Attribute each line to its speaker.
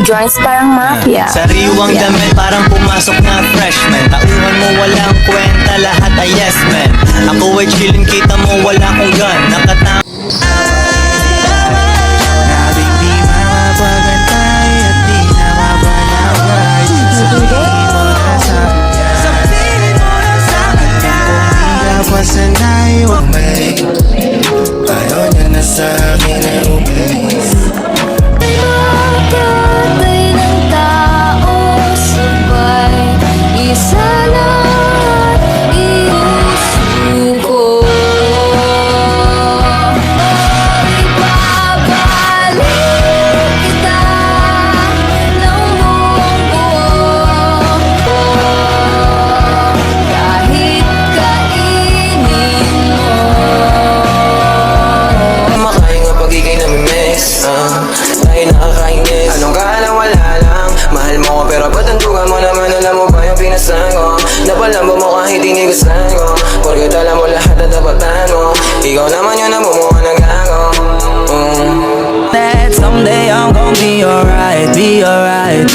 Speaker 1: joints parang mafia.
Speaker 2: Sariwang damit parang pumasok na freshman. Tauhan mo walang kwenta, lahat ay yes man. Ako ay chillin, kita mo wala kong gun. Nakatama nabing di mapagantay at di na mabalagay. Sabihin mo na sa kanya kung di ka pa sanay, huwag may ayaw niya na sa akin ay umalis.
Speaker 1: Pagkatay ng tao sabay, isa lang isusuko. Ibabalik kita ng buong buo, kahit kainin mo.
Speaker 3: Makain nga pag ikay namimiss, tayo nakakainis. Anong kaalam wala lang, mahal mo ko pero ba't andugan mo naman? Alam mo ba yung pinasan ko? Napalambo mo kahit hindi gustuhan ko, porket alam mo lahat na tapatan mo. Ikaw naman yun ang bumuha ng gago.
Speaker 2: That someday I'm gon' be alright, be alright.